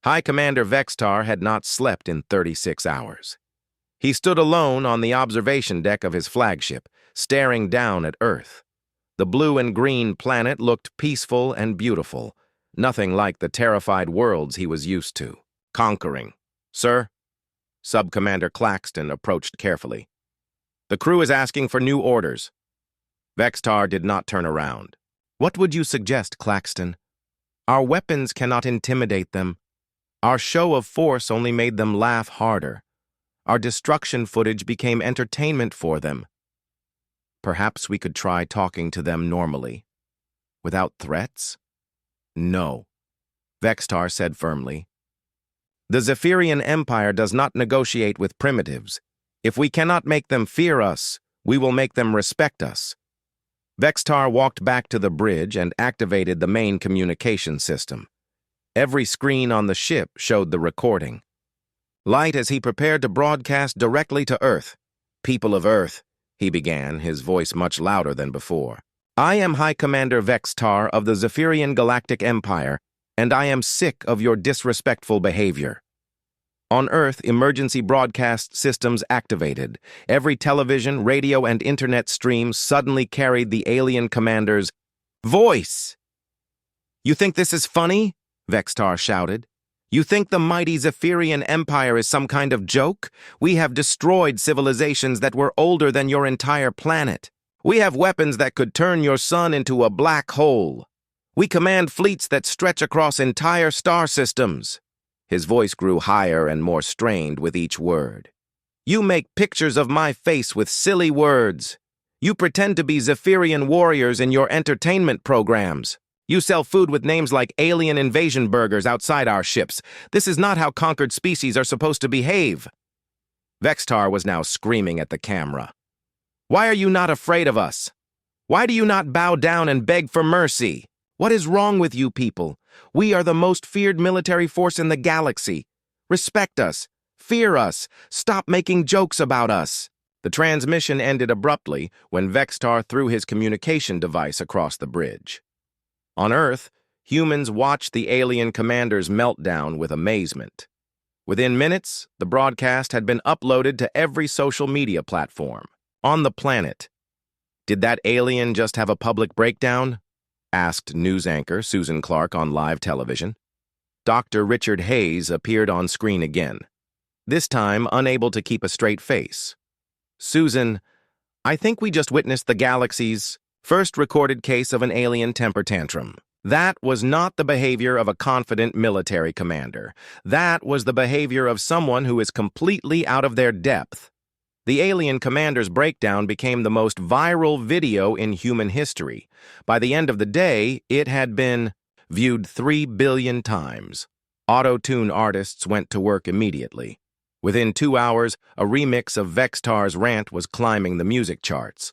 High Commander Vextar had not slept in 36 hours. He stood alone on the observation deck of his flagship, staring down at Earth. The blue and green planet looked peaceful and beautiful, nothing like the terrified worlds he was used to. Conquering. Sir? Sub-Commander Claxton approached carefully. The crew is asking for new orders. Vextar did not turn around. What would you suggest, Claxton? Our weapons cannot intimidate them. Our show of force only made them laugh harder. Our destruction footage became entertainment for them. Perhaps we could try talking to them normally. Without threats? No, Vextar said firmly. The Zephyrian Empire does not negotiate with primitives. If we cannot make them fear us, we will make them respect us. Vextar walked back to the bridge and activated the main communication system. Every screen on the ship showed the recording. Light as he prepared to broadcast directly to Earth. People of Earth, he began, his voice much louder than before. I am High Commander Vextar of the Zephyrian Galactic Empire, and I am sick of your disrespectful behavior. On Earth, emergency broadcast systems activated. Every television, radio, and internet stream suddenly carried the alien commander's voice. You think this is funny? Vextar shouted. You think the mighty Zephyrian Empire is some kind of joke? We have destroyed civilizations that were older than your entire planet. We have weapons that could turn your sun into a black hole. We command fleets that stretch across entire star systems. His voice grew higher and more strained with each word. You make pictures of my face with silly words. You pretend to be Zephyrian warriors in your entertainment programs. You sell food with names like alien invasion burgers outside our ships. This is not how conquered species are supposed to behave. Vextar was now screaming at the camera. Why are you not afraid of us? Why do you not bow down and beg for mercy? What is wrong with you people? We are the most feared military force in the galaxy. Respect us. Fear us. Stop making jokes about us. The transmission ended abruptly when Vextar threw his communication device across the bridge. On Earth, humans watched the alien commander's meltdown with amazement. Within minutes, the broadcast had been uploaded to every social media platform. On the planet. Did that alien just have a public breakdown? Asked news anchor Susan Clark on live television. Dr. Richard Hayes appeared on screen again, this time unable to keep a straight face. Susan, I think we just witnessed the galaxy's first recorded case of an alien temper tantrum. That was not the behavior of a confident military commander. That was the behavior of someone who is completely out of their depth. The alien commander's breakdown became the most viral video in human history. By the end of the day, it had been viewed 3 billion times. Auto-tune artists went to work immediately. Within 2 hours, a remix of Vextar's rant was climbing the music charts.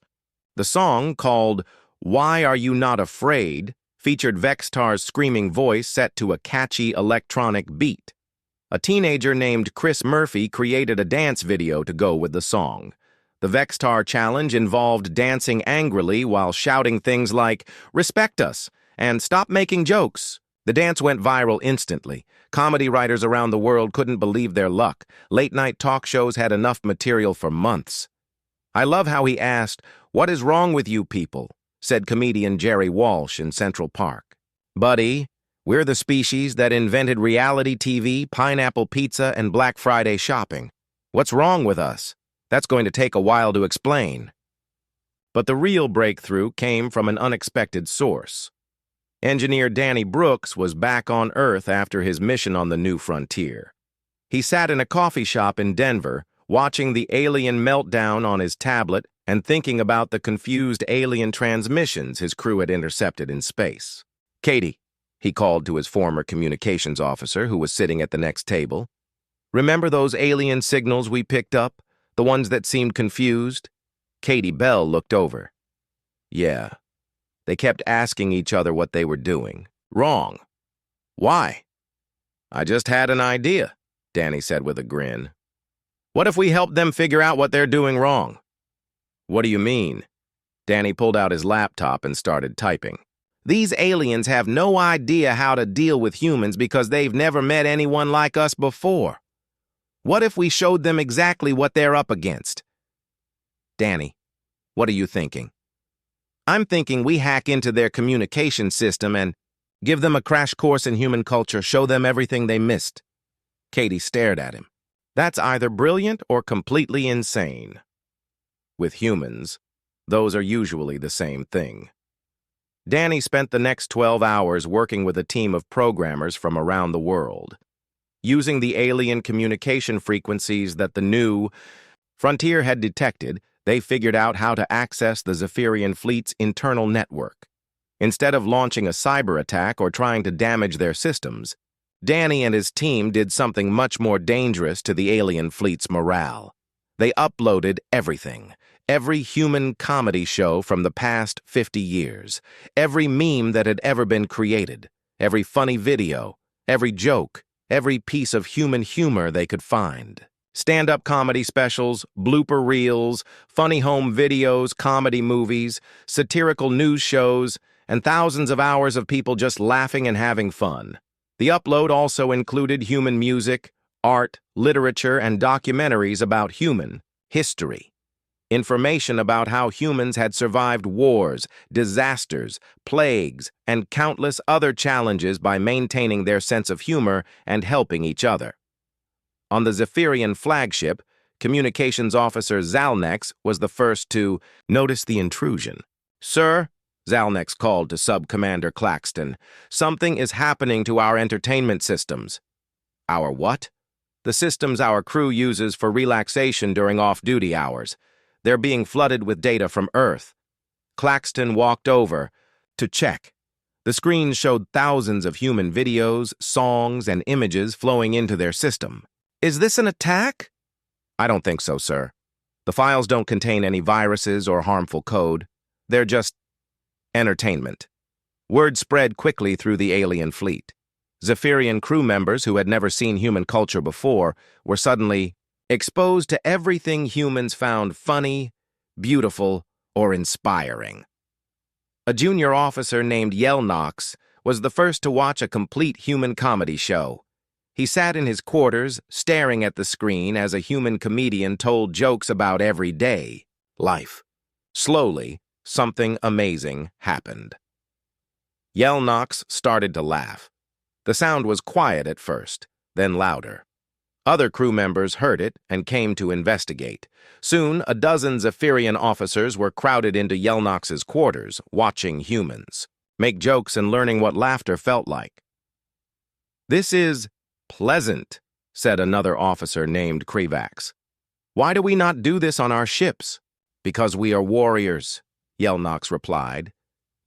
The song, called Why Are You Not Afraid, featured Vextar's screaming voice set to a catchy electronic beat. A teenager named Chris Murphy created a dance video to go with the song. The Vextar challenge involved dancing angrily while shouting things like, "Respect us," and "Stop making jokes." The dance went viral instantly. Comedy writers around the world couldn't believe their luck. Late-night talk shows had enough material for months. I love how he asked, "What is wrong with you people?" said comedian Jerry Walsh in Central Park. Buddy, we're the species that invented reality TV, pineapple pizza, and Black Friday shopping. What's wrong with us? That's going to take a while to explain. But the real breakthrough came from an unexpected source. Engineer Danny Brooks was back on Earth after his mission on the New Frontier. He sat in a coffee shop in Denver, watching the alien meltdown on his tablet and thinking about the confused alien transmissions his crew had intercepted in space. Katie, he called to his former communications officer who was sitting at the next table. Remember those alien signals we picked up? The ones that seemed confused? Katie Bell looked over. Yeah. They kept asking each other what they were doing. Wrong. Why? I just had an idea, Danny said with a grin. What if we help them figure out what they're doing wrong? What do you mean? Danny pulled out his laptop and started typing. These aliens have no idea how to deal with humans because they've never met anyone like us before. What if we showed them exactly what they're up against? Danny, what are you thinking? I'm thinking we hack into their communication system and give them a crash course in human culture, show them everything they missed. Katie stared at him. That's either brilliant or completely insane. With humans, those are usually the same thing. Danny spent the next 12 hours working with a team of programmers from around the world. Using the alien communication frequencies that the new Frontier had detected, they figured out how to access the Zephyrian fleet's internal network. Instead of launching a cyber attack or trying to damage their systems, Danny and his team did something much more dangerous to the alien fleet's morale. They uploaded everything. Every human comedy show from the past 50 years, every meme that had ever been created, every funny video, every joke, every piece of human humor they could find. Stand-up comedy specials, blooper reels, funny home videos, comedy movies, satirical news shows, and thousands of hours of people just laughing and having fun. The upload also included human music, art, literature, and documentaries about human history. Information about how humans had survived wars, disasters, plagues, and countless other challenges by maintaining their sense of humor and helping each other. On the Zephyrian flagship, Communications Officer Zalnex was the first to notice the intrusion. "Sir," Zalnex called to Sub-Commander Claxton, "something is happening to our entertainment systems." "Our what?" "The systems our crew uses for relaxation during off-duty hours. They're being flooded with data from Earth." Claxton walked over to check. The screens showed thousands of human videos, songs, and images flowing into their system. "Is this an attack?" "I don't think so, sir. The files don't contain any viruses or harmful code. They're just entertainment." Word spread quickly through the alien fleet. Zephyrian crew members who had never seen human culture before were suddenly exposed to everything humans found funny, beautiful, or inspiring. A junior officer named Yelnox was the first to watch a complete human comedy show. He sat in his quarters, staring at the screen as a human comedian told jokes about everyday life. Slowly, something amazing happened. Yelnox started to laugh. The sound was quiet at first, then louder. Other crew members heard it and came to investigate. Soon, a dozen Zephyrian officers were crowded into Yelnox's quarters, watching humans make jokes and learning what laughter felt like. "This is pleasant," said another officer named Krevax. "Why do we not do this on our ships?" "Because we are warriors," Yelnox replied,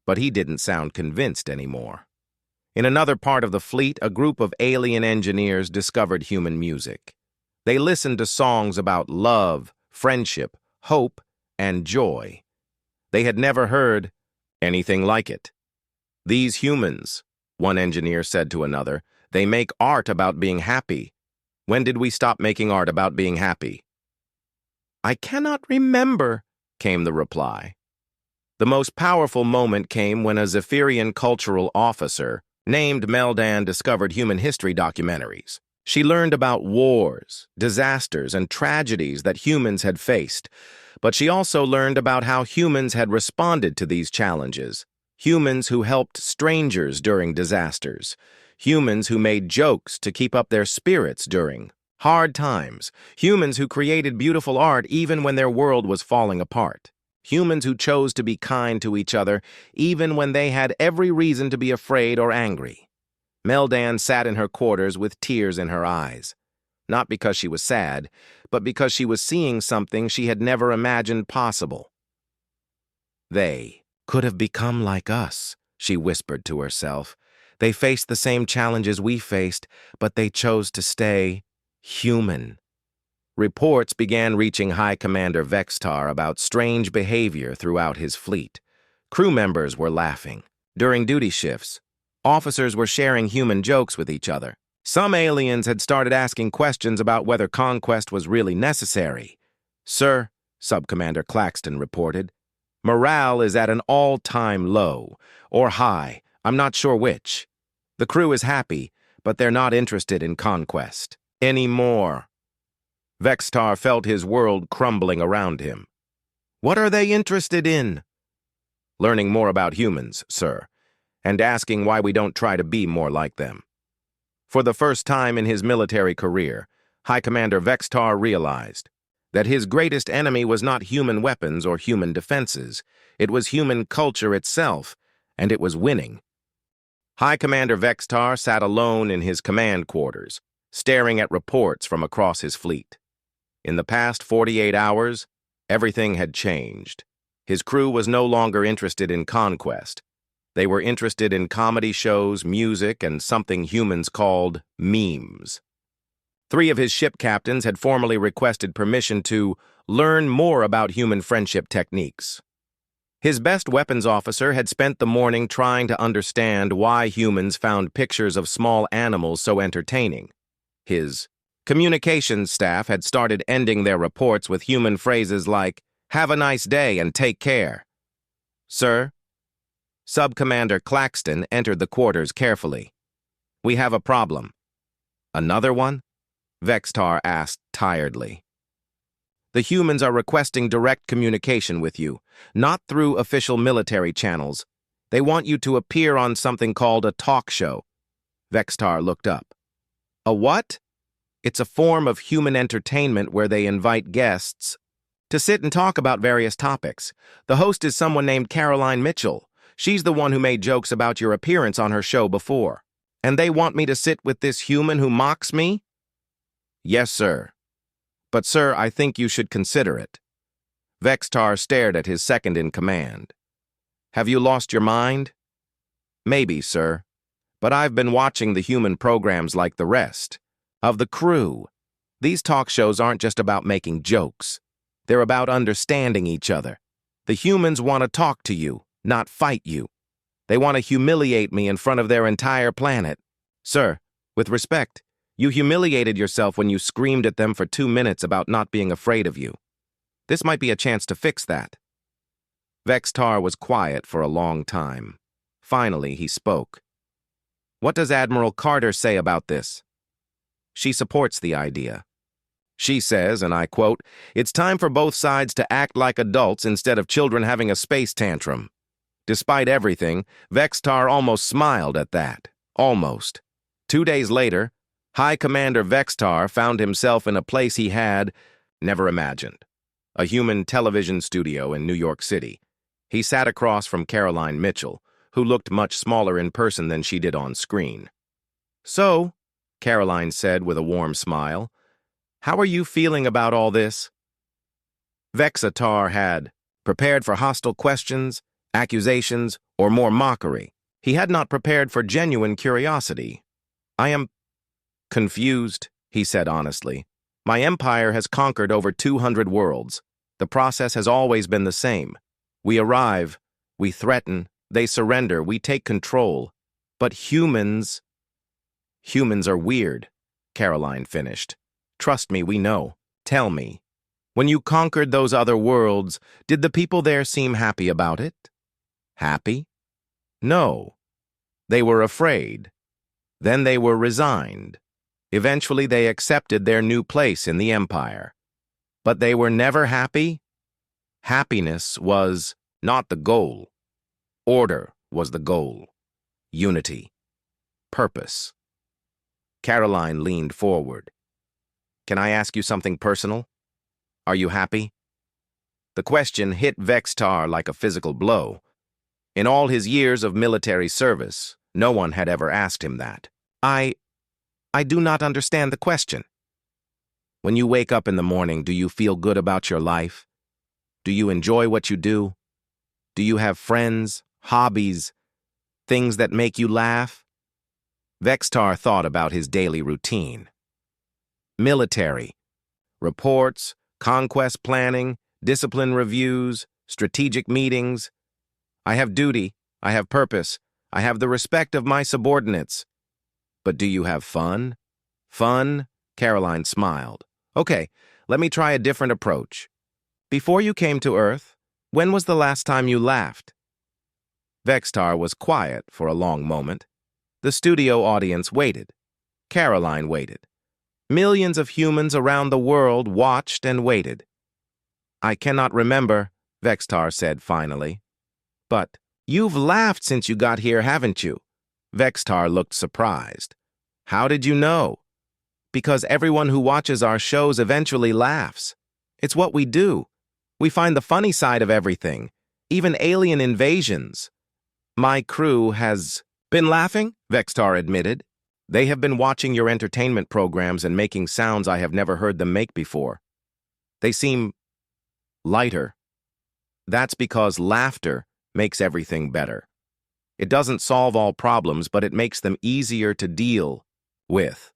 but he didn't sound convinced anymore. In another part of the fleet, a group of alien engineers discovered human music. They listened to songs about love, friendship, hope, and joy. They had never heard anything like it. "These humans," one engineer said to another, "they make art about being happy. When did we stop making art about being happy?" "I cannot remember," came the reply. The most powerful moment came when a Zephyrian cultural officer named Meldan discovered human history documentaries. She learned about wars, disasters, and tragedies that humans had faced, but she also learned about how humans had responded to these challenges. Humans who helped strangers during disasters. Humans who made jokes to keep up their spirits during hard times. Humans who created beautiful art even when their world was falling apart. Humans who chose to be kind to each other even when they had every reason to be afraid or angry. Meldan sat in her quarters with tears in her eyes. Not because she was sad, but because she was seeing something she had never imagined possible. "They could have become like us," she whispered to herself. "They faced the same challenges we faced, but they chose to stay human." Reports began reaching High Commander Vextar about strange behavior throughout his fleet. Crew members were laughing. During duty shifts, officers were sharing human jokes with each other. Some aliens had started asking questions about whether conquest was really necessary. "Sir," Sub-Commander Claxton reported, Morale is at an all-time low, or high, I'm not sure which. The crew is happy, but they're not interested in conquest anymore. Vextar felt his world crumbling around him. What are they interested in? Learning more about humans, sir, and asking why we don't try to be more like them. For the first time in his military career, High Commander Vextar realized that his greatest enemy was not human weapons or human defenses. It was human culture itself, and it was winning. High Commander Vextar sat alone in his command quarters, staring at reports from across his fleet. In the past 48 hours, everything had changed. His crew was no longer interested in conquest. They were interested in comedy shows, music, and something humans called memes. 3 of his ship captains had formally requested permission to learn more about human friendship techniques. His best weapons officer had spent the morning trying to understand why humans found pictures of small animals so entertaining. His communications staff had started ending their reports with human phrases like, "Have a nice day and take care." "Sir?" Sub-Commander Claxton entered the quarters carefully. "We have a problem." "Another one?" Vextar asked tiredly. "The humans are requesting direct communication with you, not through official military channels. They want you to appear on something called a talk show." Vextar looked up. "A what?" "It's a form of human entertainment where they invite guests to sit and talk about various topics. The host is someone named Caroline Mitchell. She's the one who made jokes about your appearance on her show before. And they want me to sit with this human who mocks me?" "Yes, sir. But, sir, I think you should consider it." Vextar stared at his second-in-command. "Have you lost your mind?" "Maybe, sir. But I've been watching the human programs like the rest of the crew. These talk shows aren't just about making jokes. They're about understanding each other. The humans want to talk to you, not fight you. They want to humiliate me in front of their entire planet. Sir, with respect, you humiliated yourself when you screamed at them for 2 minutes about not being afraid of you. This might be a chance to fix that." Vextar was quiet for a long time. Finally, he spoke. "What does Admiral Carter say about this?" "She supports the idea. She says, and I quote, 'It's time for both sides to act like adults instead of children having a space tantrum.'" Despite everything, Vextar almost smiled at that. Almost. 2 days later, High Commander Vextar found himself in a place he had never imagined. A human television studio in New York City. He sat across from Caroline Mitchell, who looked much smaller in person than she did on screen. "So," Caroline said with a warm smile, "how are you feeling about all this?" Vextar had prepared for hostile questions, accusations, or more mockery. He had not prepared for genuine curiosity. "I am confused," he said honestly. "My empire has conquered over 200 worlds. The process has always been the same. We arrive, we threaten, they surrender, we take control. But humans are weird," Caroline finished. "Trust me, we know. Tell me, when you conquered those other worlds, did the people there seem happy about it?" "Happy? No. They were afraid. Then they were resigned. Eventually they accepted their new place in the empire. But they were never happy. Happiness was not the goal. Order was the goal. Unity. Purpose." Caroline leaned forward. "Can I ask you something personal? Are you happy?" The question hit Vextar like a physical blow. In all his years of military service, no one had ever asked him that. I do not understand the question." "When you wake up in the morning, do you feel good about your life? Do you enjoy what you do? Do you have friends, hobbies, things that make you laugh?" Vextar thought about his daily routine. Military. Reports, conquest planning, discipline reviews, strategic meetings. "I have duty, I have purpose, I have the respect of my subordinates." "But do you have fun?" "Fun?" Caroline smiled. "Okay, let me try a different approach. Before you came to Earth, When was the last time you laughed? Vextar was quiet for a long moment. The studio audience waited. Caroline waited. Millions of humans around the world watched and waited. I cannot remember, Vextar said finally. But you've laughed since you got here, haven't you? Vextar looked surprised. How did you know? Because everyone who watches our shows eventually laughs. It's what we do. We find the funny side of everything, even alien invasions. My crew has been laughing, Vextar admitted. They have been watching your entertainment programs and making sounds I have never heard them make before. They seem lighter. That's because laughter makes everything better. It doesn't solve all problems, but it makes them easier to deal with.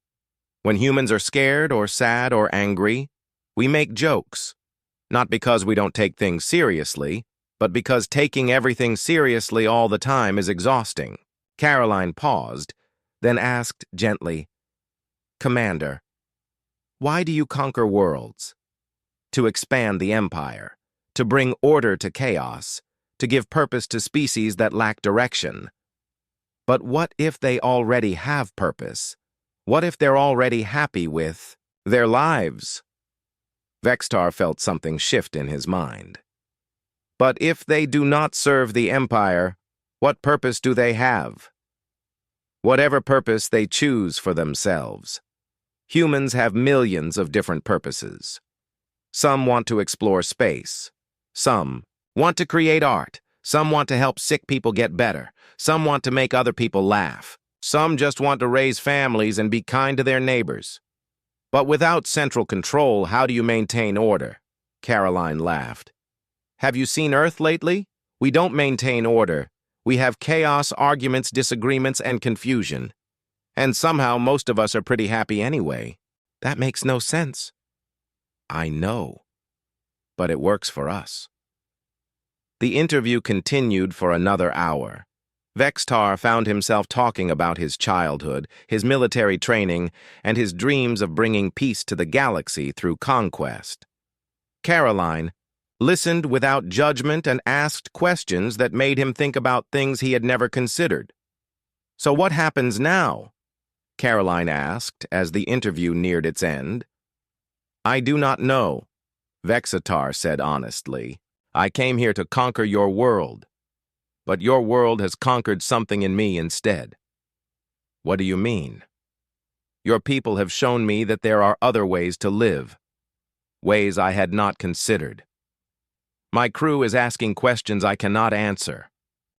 When humans are scared or sad or angry, we make jokes. Not because we don't take things seriously, but because taking everything seriously all the time is exhausting. Caroline paused, then asked gently, Commander, why do you conquer worlds? To expand the empire, to bring order to chaos, to give purpose to species that lack direction. But what if they already have purpose? What if they're already happy with their lives? Vextar felt something shift in his mind. But if they do not serve the empire, what purpose do they have? Whatever purpose they choose for themselves. Humans have millions of different purposes. Some want to explore space. Some want to create art. Some want to help sick people get better. Some want to make other people laugh. Some just want to raise families and be kind to their neighbors. But without central control, how do you maintain order? Caroline laughed. Have you seen Earth lately? We don't maintain order. We have chaos, arguments, disagreements, and confusion. And somehow most of us are pretty happy anyway. That makes no sense. I know. But it works for us. The interview continued for another hour. Vextar found himself talking about his childhood, his military training, and his dreams of bringing peace to the galaxy through conquest. Caroline listened without judgment and asked questions that made him think about things he had never considered. So what happens now? Caroline asked as the interview neared its end. I do not know, Vextar said honestly. I came here to conquer your world. But your world has conquered something in me instead. What do you mean? Your people have shown me that there are other ways to live, ways I had not considered. My crew is asking questions I cannot answer.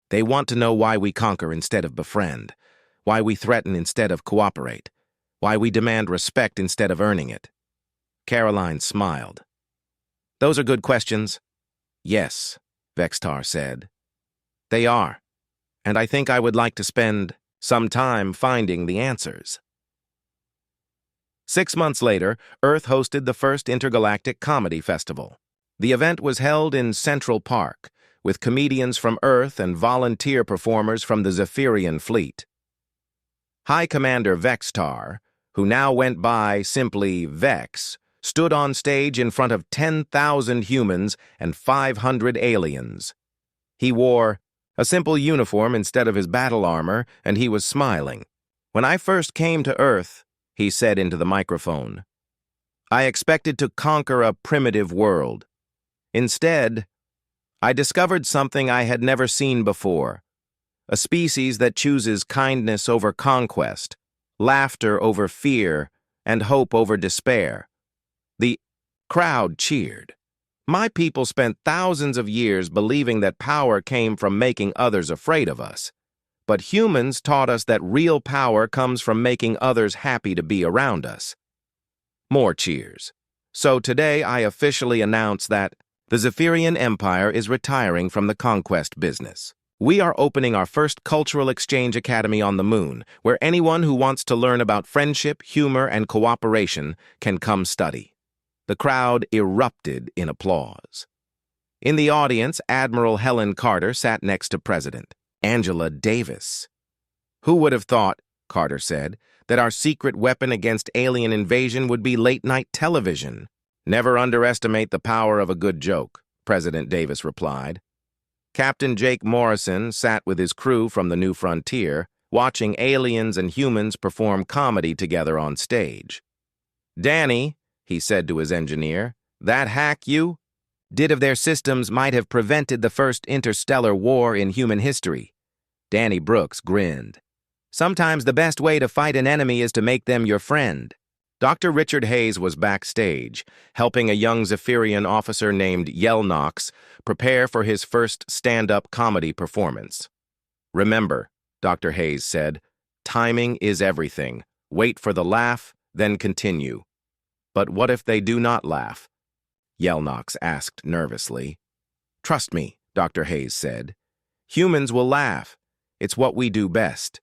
They want to know why we conquer instead of befriend, why we threaten instead of cooperate, why we demand respect instead of earning it. Caroline smiled. Those are good questions. Yes, Vextar said. They are, and I think I would like to spend some time finding the answers. 6 months later, Earth hosted the first intergalactic comedy festival. The event was held in Central Park, with comedians from Earth and volunteer performers from the Zephyrian fleet. High Commander Vextar, who now went by simply Vex, stood on stage in front of 10,000 humans and 500 aliens. He wore a simple uniform instead of his battle armor, and he was smiling. When I first came to Earth, he said into the microphone, I expected to conquer a primitive world. Instead, I discovered something I had never seen before, a species that chooses kindness over conquest, laughter over fear, and hope over despair. The crowd cheered. My people spent thousands of years believing that power came from making others afraid of us. But humans taught us that real power comes from making others happy to be around us. More cheers. So today I officially announce that the Zephyrian Empire is retiring from the conquest business. We are opening our first cultural exchange academy on the moon, where anyone who wants to learn about friendship, humor, and cooperation can come study. The crowd erupted in applause. In the audience, Admiral Helen Carter sat next to President Angela Davis. Who would have thought, Carter said, that our secret weapon against alien invasion would be late-night television? Never underestimate the power of a good joke, President Davis replied. Captain Jake Morrison sat with his crew from the New Frontier, watching aliens and humans perform comedy together on stage. Danny, he said to his engineer, that hack you did of their systems might have prevented the first interstellar war in human history. Danny Brooks grinned. Sometimes the best way to fight an enemy is to make them your friend. Dr. Richard Hayes was backstage, helping a young Zephyrian officer named Yelnox prepare for his first stand-up comedy performance. Remember, Dr. Hayes said, timing is everything. Wait for the laugh, then continue. But what if they do not laugh? Yelnox asked nervously. Trust me, Dr. Hayes said. Humans will laugh. It's what we do best.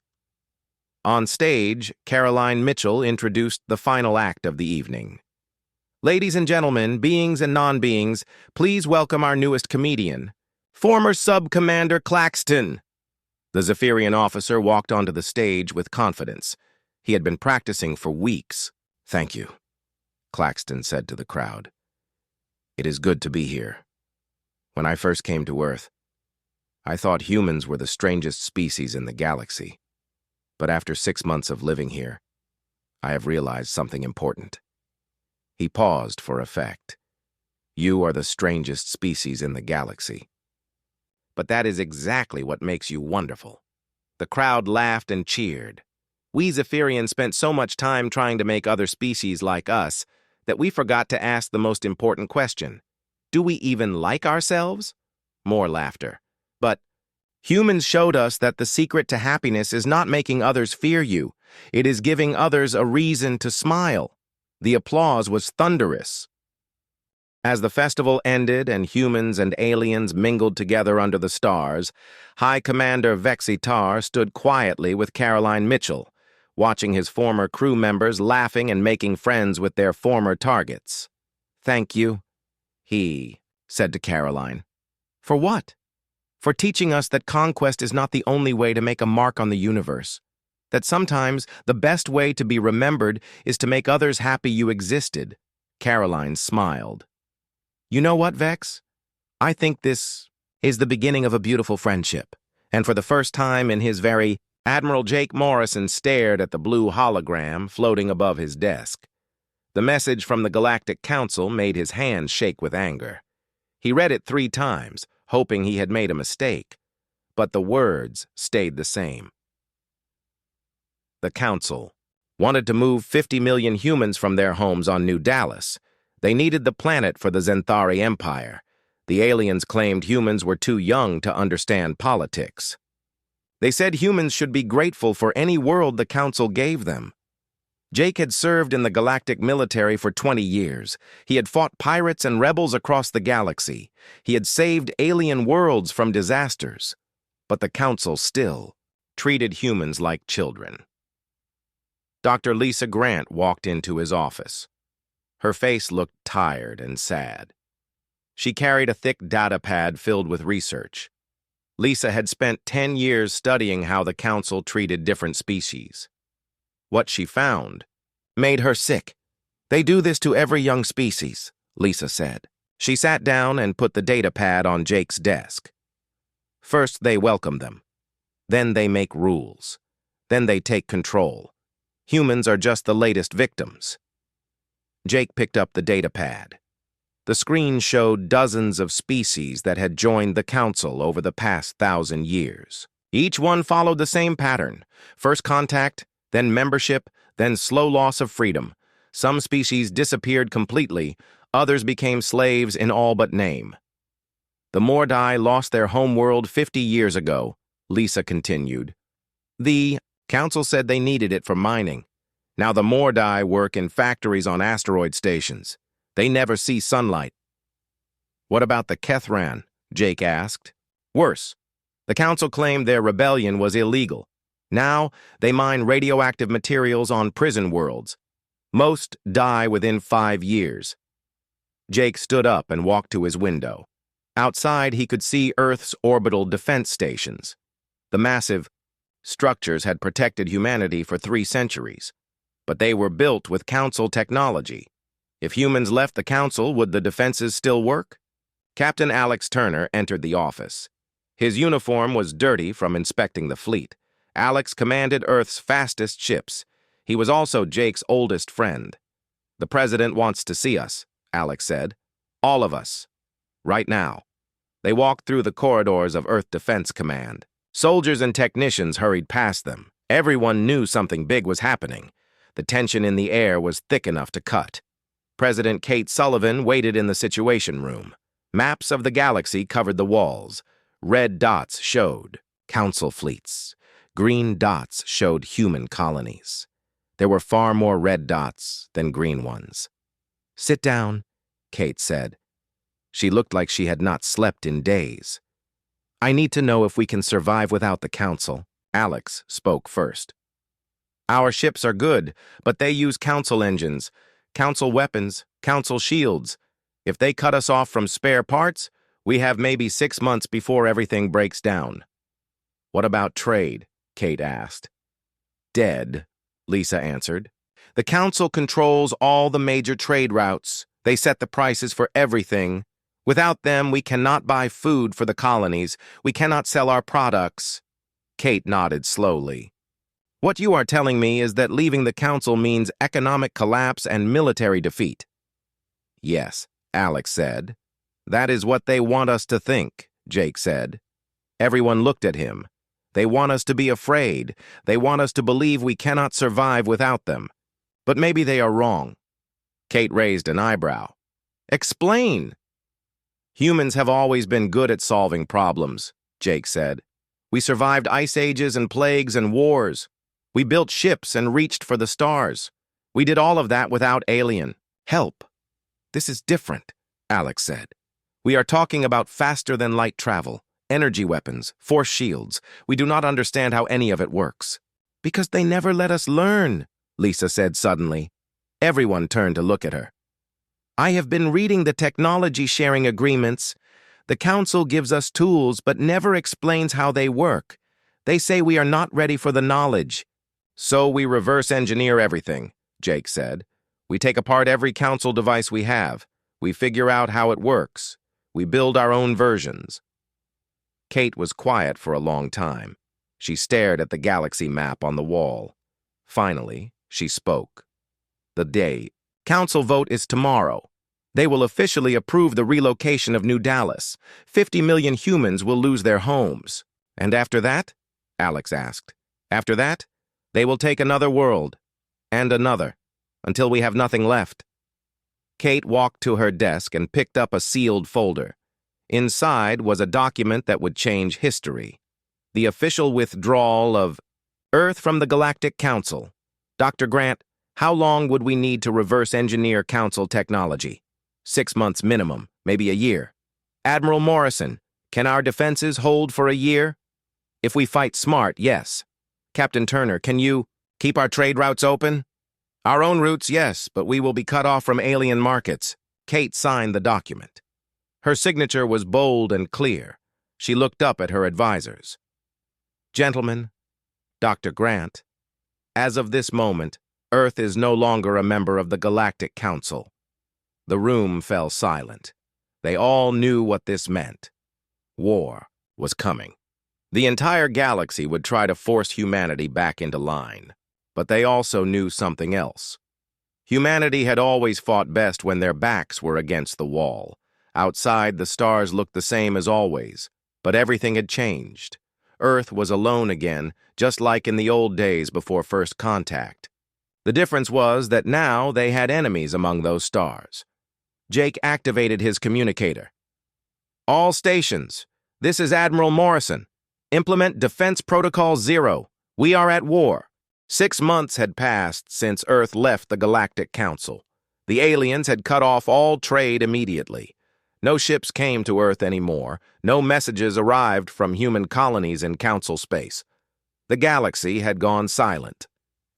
On stage, Caroline Mitchell introduced the final act of the evening. Ladies and gentlemen, beings and non-beings, please welcome our newest comedian, former Sub-Commander Claxton. The Zephyrian officer walked onto the stage with confidence. He had been practicing for weeks. Thank you, Claxton said to the crowd. It is good to be here. When I first came to Earth, I thought humans were the strangest species in the galaxy. But after 6 months of living here, I have realized something important. He paused for effect. You are the strangest species in the galaxy. But that is exactly what makes you wonderful. The crowd laughed and cheered. We Zephyrians spent so much time trying to make other species like us that we forgot to ask the most important question. Do we even like ourselves? More laughter. But humans showed us that the secret to happiness is not making others fear you. It is giving others a reason to smile. The applause was thunderous. As the festival ended and humans and aliens mingled together under the stars, High Commander Vexitar stood quietly with Caroline Mitchell, watching his former crew members laughing and making friends with their former targets. Thank you, he said to Caroline. For what? For teaching us that conquest is not the only way to make a mark on the universe. That sometimes the best way to be remembered is to make others happy you existed. Caroline smiled. You know what, Vex? I think this is the beginning of a beautiful friendship. And for the first time in his Admiral Jake Morrison stared at the blue hologram floating above his desk. The message from the Galactic Council made his hands shake with anger. He read it 3 times, hoping he had made a mistake. But the words stayed the same. The Council wanted to move 50 million humans from their homes on New Dallas. They needed the planet for the Zenthari Empire. The aliens claimed humans were too young to understand politics. They said humans should be grateful for any world the Council gave them. Jake had served in the galactic military for 20 years. He had fought pirates and rebels across the galaxy. He had saved alien worlds from disasters. But the Council still treated humans like children. Dr. Lisa Grant walked into his office. Her face looked tired and sad. She carried a thick data pad filled with research. Lisa had spent 10 years studying how the Council treated different species. What she found made her sick. They do this to every young species, Lisa said. She sat down and put the data pad on Jake's desk. First, they welcome them. Then they make rules. Then they take control. Humans are just the latest victims. Jake picked up the data pad. The screen showed dozens of species that had joined the Council over the past 1,000 years. Each one followed the same pattern. First contact, then membership, then slow loss of freedom. Some species disappeared completely, others became slaves in all but name. The Mordai lost their homeworld 50 years ago, Lisa continued. The Council said they needed it for mining. Now the Mordai work in factories on asteroid stations. They never see sunlight. What about the Kethran? Jake asked. Worse. The Council claimed their rebellion was illegal. Now they mine radioactive materials on prison worlds. Most die within 5 years. Jake stood up and walked to his window. Outside, he could see Earth's orbital defense stations. The massive structures had protected humanity for 3 centuries. But they were built with Council technology. If humans left the Council, would the defenses still work? Captain Alex Turner entered the office. His uniform was dirty from inspecting the fleet. Alex commanded Earth's fastest ships. He was also Jake's oldest friend. "The president wants to see us," Alex said. "All of us. Right now." They walked through the corridors of Earth Defense Command. Soldiers and technicians hurried past them. Everyone knew something big was happening. The tension in the air was thick enough to cut. President Kate Sullivan waited in the Situation Room. Maps of the galaxy covered the walls. Red dots showed council fleets. Green dots showed human colonies. There were far more red dots than green ones. "Sit down," Kate said. She looked like she had not slept in days. "I need to know if we can survive without the council." Alex spoke first. "Our ships are good, but they use council engines, council weapons, council shields. If they cut us off from spare parts, we have maybe 6 months before everything breaks down." "What about trade?" Kate asked. "Dead," Lisa answered. "The council controls all the major trade routes. They set the prices for everything. Without them, we cannot buy food for the colonies. We cannot sell our products." Kate nodded slowly. "What you are telling me is that leaving the council means economic collapse and military defeat." "Yes," Alex said. "That is what they want us to think," Jake said. Everyone looked at him. "They want us to be afraid. They want us to believe we cannot survive without them. But maybe they are wrong." Kate raised an eyebrow. "Explain." "Humans have always been good at solving problems," Jake said. "We survived ice ages and plagues and wars. We built ships and reached for the stars. We did all of that without alien help." "This is different," Alex said. "We are talking about faster-than-light travel, energy weapons, force shields. We do not understand how any of it works." "Because they never let us learn," Lisa said suddenly. Everyone turned to look at her. "I have been reading the technology-sharing agreements. The council gives us tools but never explains how they work. They say we are not ready for the knowledge." "So we reverse engineer everything," Jake said. "We take apart every council device we have. We figure out how it works. We build our own versions." Kate was quiet for a long time. She stared at the galaxy map on the wall. Finally, she spoke. "The day. Council vote is tomorrow. They will officially approve the relocation of New Dallas. 50 million humans will lose their homes. And after that?" Alex asked. "After that, they will take another world. And another. Until we have nothing left." Kate walked to her desk and picked up a sealed folder. Inside was a document that would change history. The official withdrawal of Earth from the Galactic Council. "Dr. Grant, how long would we need to reverse engineer council technology?" 6 months minimum, maybe a year. "Admiral Morrison, can our defenses hold for a year?" "If we fight smart, yes." "Captain Turner, can you keep our trade routes open?" "Our own routes, yes, but we will be cut off from alien markets." Kate signed the document. Her signature was bold and clear. She looked up at her advisors. "Gentlemen, Dr. Grant, as of this moment, Earth is no longer a member of the Galactic Council." The room fell silent. They all knew what this meant. War was coming. The entire galaxy would try to force humanity back into line. But they also knew something else. Humanity had always fought best when their backs were against the wall. Outside, the stars looked the same as always, but everything had changed. Earth was alone again, just like in the old days before first contact. The difference was that now they had enemies among those stars. Jake activated his communicator. "All stations, this is Admiral Morrison. Implement Defense Protocol 0. We are at war." 6 months had passed since Earth left the Galactic Council. The aliens had cut off all trade immediately. No ships came to Earth anymore. No messages arrived from human colonies in Council space. The galaxy had gone silent.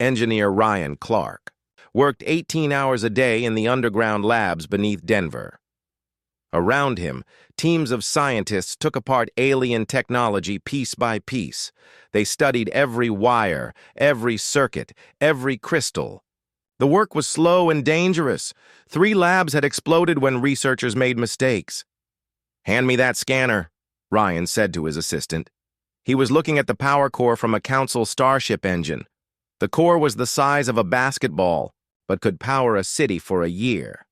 Engineer Ryan Clark worked 18 hours a day in the underground labs beneath Denver. Around him, teams of scientists took apart alien technology piece by piece. They studied every wire, every circuit, every crystal. The work was slow and dangerous. 3 labs had exploded when researchers made mistakes. Hand me that scanner, Ryan said to his assistant. He was looking at the power core from a Council starship engine. The core was the size of a basketball, but could power a city for a year.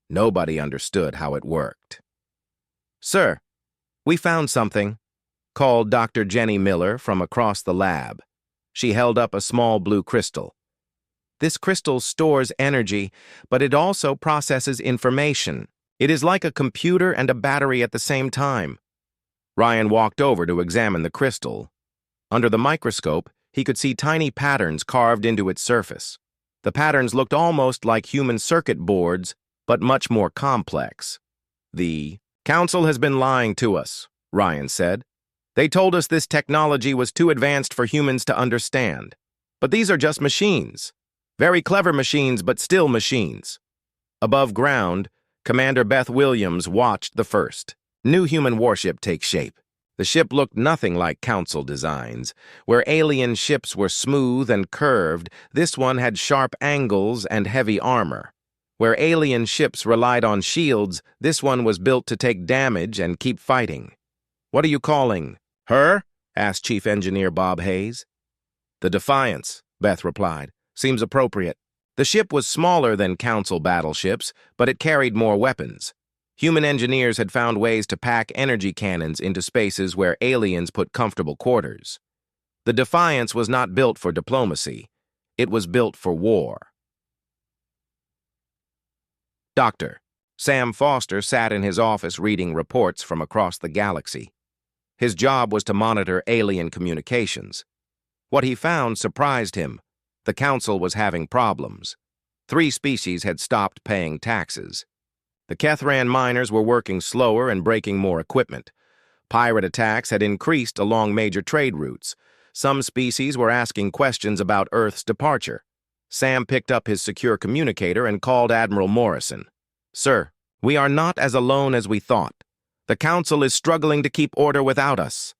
Nobody understood how it worked. Sir, we found something, called Dr. Jenny Miller from across the lab. She held up a small blue crystal. This crystal stores energy, but it also processes information. It is like a computer and a battery at the same time. Ryan walked over to examine the crystal. Under the microscope, he could see tiny patterns carved into its surface. The patterns looked almost like human circuit boards, but much more complex. The Council has been lying to us, Ryan said. They told us this technology was too advanced for humans to understand. But these are just machines. Very clever machines, but still machines. Above ground, Commander Beth Williams watched the first new human warship take shape. The ship looked nothing like Council designs. Where alien ships were smooth and curved, this one had sharp angles and heavy armor. Where alien ships relied on shields, this one was built to take damage and keep fighting. What are you calling her? Asked Chief Engineer Bob Hayes. The Defiance, Beth replied. Seems appropriate. The ship was smaller than Council battleships, but it carried more weapons. Human engineers had found ways to pack energy cannons into spaces where aliens put comfortable quarters. The Defiance was not built for diplomacy. It was built for war. Dr. Sam Foster sat in his office reading reports from across the galaxy. His job was to monitor alien communications. What he found surprised him. The Council was having problems. 3 species had stopped paying taxes. The Kethran miners were working slower and breaking more equipment. Pirate attacks had increased along major trade routes. Some species were asking questions about Earth's departure. Sam picked up his secure communicator and called Admiral Morrison. Sir, we are not as alone as we thought. The Council is struggling to keep order without us.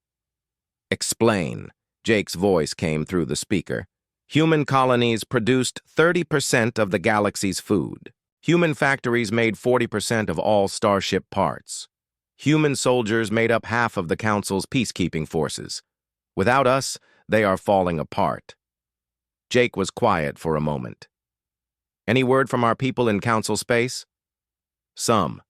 Explain. Jake's voice came through the speaker. Human colonies produced 30% of the galaxy's food. Human factories made 40% of all starship parts. Human soldiers made up half of the Council's peacekeeping forces. Without us, they are falling apart. Jake was quiet for a moment. Any word from our people in Council space? Some.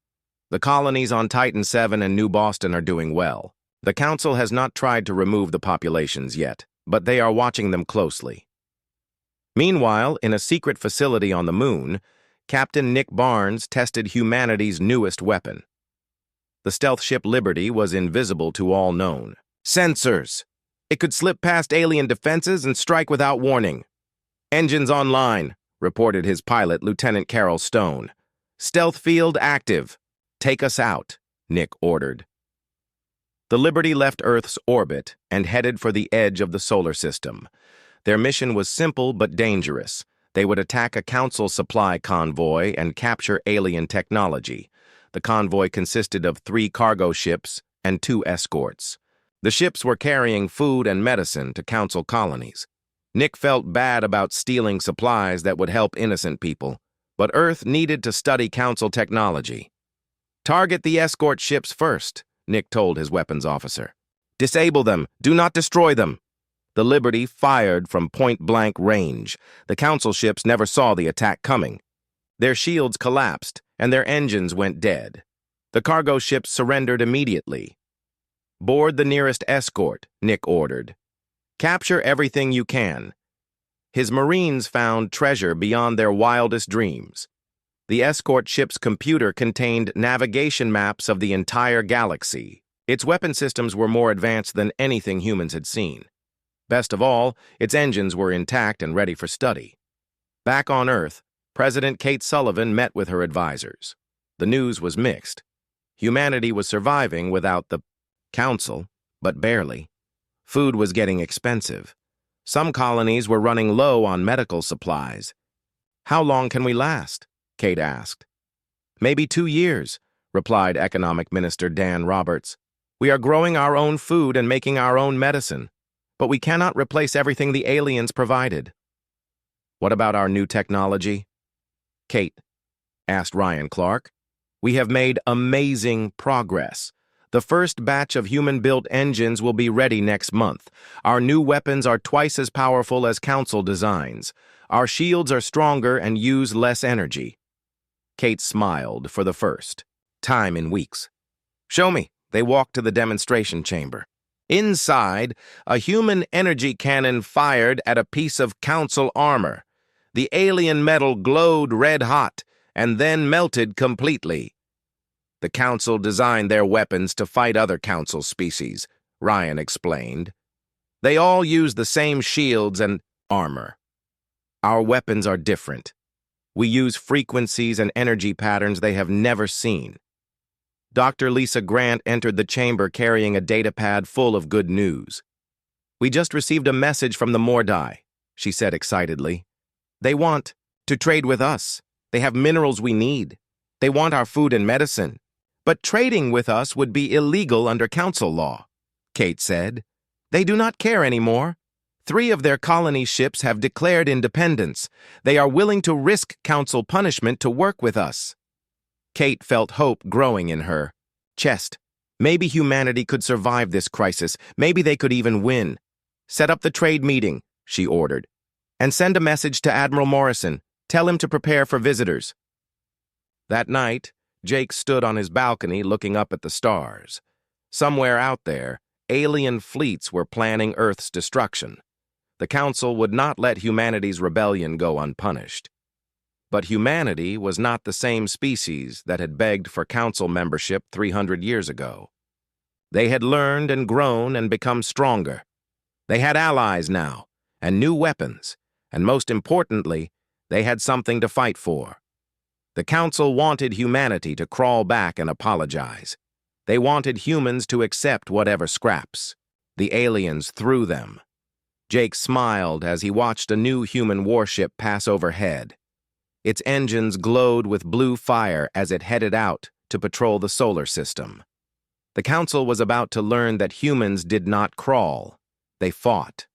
The colonies on Titan 7 and New Boston are doing well. The Council has not tried to remove the populations yet, but they are watching them closely. Meanwhile, in a secret facility on the moon, Captain Nick Barnes tested humanity's newest weapon. The stealth ship Liberty was invisible to all known. Sensors! It could slip past alien defenses and strike without warning. Engines online, reported his pilot, Lieutenant Carol Stone. Stealth field active. Take us out, Nick ordered. The Liberty left Earth's orbit and headed for the edge of the solar system. Their mission was simple but dangerous. They would attack a Council supply convoy and capture alien technology. The convoy consisted of 3 cargo ships and 2 escorts. The ships were carrying food and medicine to Council colonies. Nick felt bad about stealing supplies that would help innocent people, but Earth needed to study Council technology. Target the escort ships first, Nick told his weapons officer. Disable them. Do not destroy them. The Liberty fired from point-blank range. The Council ships never saw the attack coming. Their shields collapsed, and their engines went dead. The cargo ships surrendered immediately. Board the nearest escort, Nick ordered. Capture everything you can. His Marines found treasure beyond their wildest dreams. The escort ship's computer contained navigation maps of the entire galaxy. Its weapon systems were more advanced than anything humans had seen. Best of all, its engines were intact and ready for study. Back on Earth, President Kate Sullivan met with her advisors. The news was mixed. Humanity was surviving without the Council, but barely. Food was getting expensive. Some colonies were running low on medical supplies. How long can we last? Kate asked. Maybe 2 years, replied Economic Minister Dan Roberts. We are growing our own food and making our own medicine, but we cannot replace everything the aliens provided. What about our new technology? Kate asked Ryan Clark. We have made amazing progress. The first batch of human-built engines will be ready next month. Our new weapons are twice as powerful as Council designs. Our shields are stronger and use less energy. Kate smiled for the first time in weeks. Show me. They walked to the demonstration chamber. Inside, a human energy cannon fired at a piece of Council armor. The alien metal glowed red-hot and then melted completely. The Council designed their weapons to fight other Council species, Ryan explained. They all use the same shields and armor. Our weapons are different. We use frequencies and energy patterns they have never seen. Dr. Lisa Grant entered the chamber carrying a datapad full of good news. We just received a message from the Mordai, she said excitedly. They want to trade with us. They have minerals we need. They want our food and medicine. But trading with us would be illegal under Council law, Kate said. They do not care anymore. 3 of their colony ships have declared independence. They are willing to risk Council punishment to work with us. Kate felt hope growing in her chest. Maybe humanity could survive this crisis. Maybe they could even win. Set up the trade meeting, she ordered. And send a message to Admiral Morrison. Tell him to prepare for visitors. That night, Jake stood on his balcony looking up at the stars. Somewhere out there, alien fleets were planning Earth's destruction. The Council would not let humanity's rebellion go unpunished. But humanity was not the same species that had begged for Council membership 300 years ago. They had learned and grown and become stronger. They had allies now, and new weapons, and most importantly, they had something to fight for. The Council wanted humanity to crawl back and apologize. They wanted humans to accept whatever scraps the aliens threw them. Jake smiled as he watched a new human warship pass overhead. Its engines glowed with blue fire as it headed out to patrol the solar system. The Council was about to learn that humans did not crawl. They fought.